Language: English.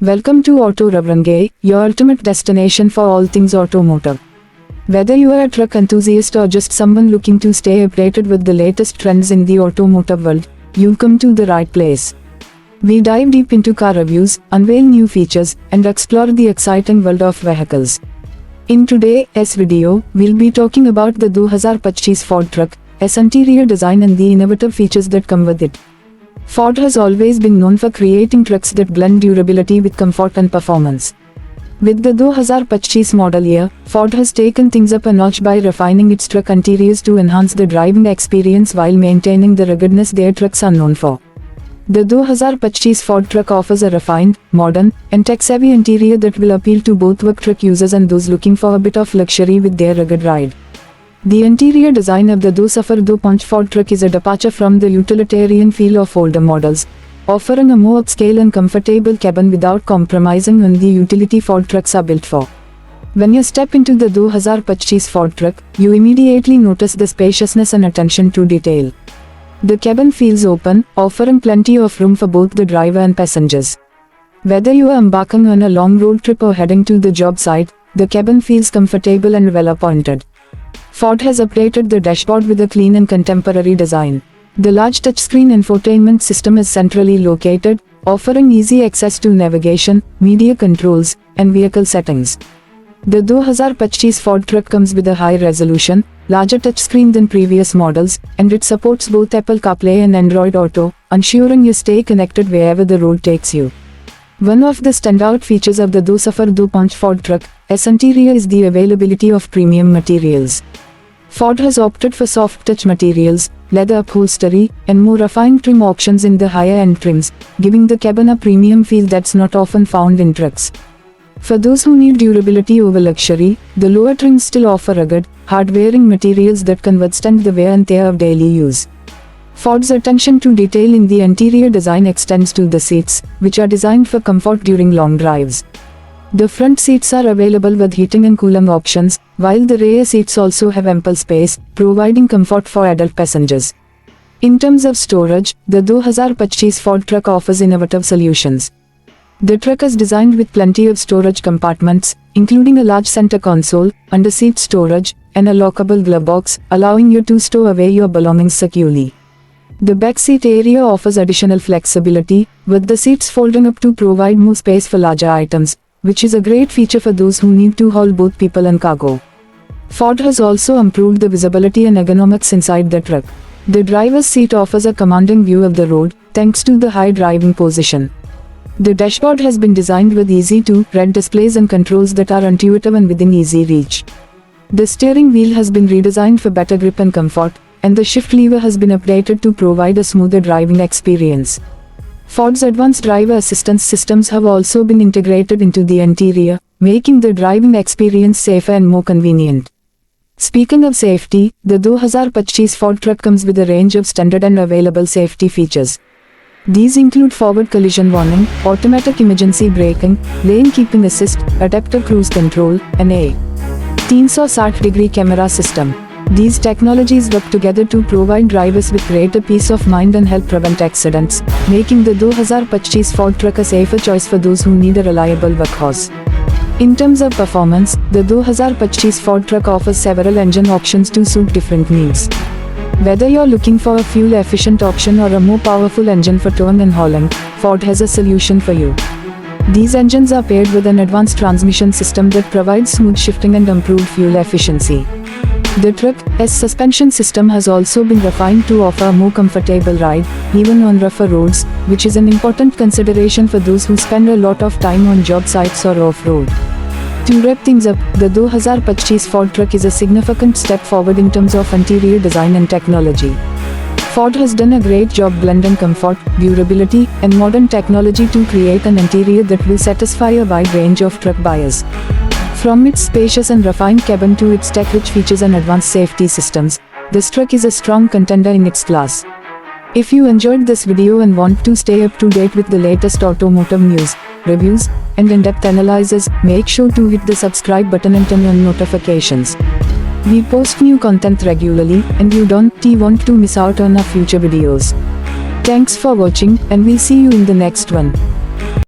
Welcome to Auto Ravrange, your ultimate destination for all things automotive. Whether you are a truck enthusiast or just someone looking to stay updated with the latest trends in the automotive world, you've come to the right place. We dive deep into car reviews, unveil new features, and explore the exciting world of vehicles. In today's video, we'll be talking about the 2025 Ford truck, its interior design and the innovative features that come with it. Ford has always been known for creating trucks that blend durability with comfort and performance. With the 2025 model year, Ford has taken things up a notch by refining its truck interiors to enhance the driving experience while maintaining the ruggedness their trucks are known for. The 2025 Ford truck offers a refined, modern, and tech-savvy interior that will appeal to both work truck users and those looking for a bit of luxury with their rugged ride. The interior design of the 2025 Ford truck is a departure from the utilitarian feel of older models, offering a more upscale and comfortable cabin without compromising on the utility Ford trucks are built for. When you step into the 2025 Ford truck, you immediately notice the spaciousness and attention to detail. The cabin feels open, offering plenty of room for both the driver and passengers. Whether you are embarking on a long road trip or heading to the job site, the cabin feels comfortable and well appointed. Ford has updated the dashboard with a clean and contemporary design. The large touchscreen infotainment system is centrally located, offering easy access to navigation, media controls, and vehicle settings. The 2025 Ford truck comes with a high-resolution, larger touchscreen than previous models, and it supports both Apple CarPlay and Android Auto, ensuring you stay connected wherever the road takes you. One of the standout features of the 2025 Ford truck, its interior, is the availability of premium materials. Ford has opted for soft touch materials, leather upholstery, and more refined trim options in the higher-end trims, giving the cabin a premium feel that's not often found in trucks. For those who need durability over luxury, the lower trims still offer rugged, hard-wearing materials that can withstand the wear and tear of daily use. Ford's attention to detail in the interior design extends to the seats, which are designed for comfort during long drives. The front seats are available with heating and cooling options, while the rear seats also have ample space, providing comfort for adult passengers. In terms of storage, the 2025 Ford truck offers innovative solutions. The truck is designed with plenty of storage compartments, including a large center console, under-seat storage, and a lockable glove box, allowing you to stow away your belongings securely. The back seat area offers additional flexibility, with the seats folding up to provide more space for larger items, which is a great feature for those who need to haul both people and cargo. Ford has also improved the visibility and ergonomics inside the truck. The driver's seat offers a commanding view of the road, thanks to the high driving position. The dashboard has been designed with easy-to-read displays and controls that are intuitive and within easy reach. The steering wheel has been redesigned for better grip and comfort, and the shift lever has been updated to provide a smoother driving experience. Ford's advanced driver assistance systems have also been integrated into the interior, making the driving experience safer and more convenient. Speaking of safety, the 2025 Ford truck comes with a range of standard and available safety features. These include forward collision warning, automatic emergency braking, lane keeping assist, adaptive cruise control, and a 360-degree camera system. These technologies work together to provide drivers with greater peace of mind and help prevent accidents, making the 2025 Ford truck a safer choice for those who need a reliable workhorse. In terms of performance, the 2025 Ford truck offers several engine options to suit different needs. Whether you're looking for a fuel-efficient option or a more powerful engine for towing and hauling, Ford has a solution for you. These engines are paired with an advanced transmission system that provides smooth shifting and improved fuel efficiency. The truck's suspension system has also been refined to offer a more comfortable ride, even on rougher roads, which is an important consideration for those who spend a lot of time on job sites or off-road. To wrap things up, the 2025 Ford truck is a significant step forward in terms of interior design and technology. Ford has done a great job blending comfort, durability, and modern technology to create an interior that will satisfy a wide range of truck buyers. From its spacious and refined cabin to its tech-rich features and advanced safety systems, this truck is a strong contender in its class. If you enjoyed this video and want to stay up to date with the latest automotive news, reviews, and in-depth analysis, make sure to hit the subscribe button and turn on notifications. We post new content regularly, and you don't want to miss out on our future videos. Thanks for watching, and we'll see you in the next one.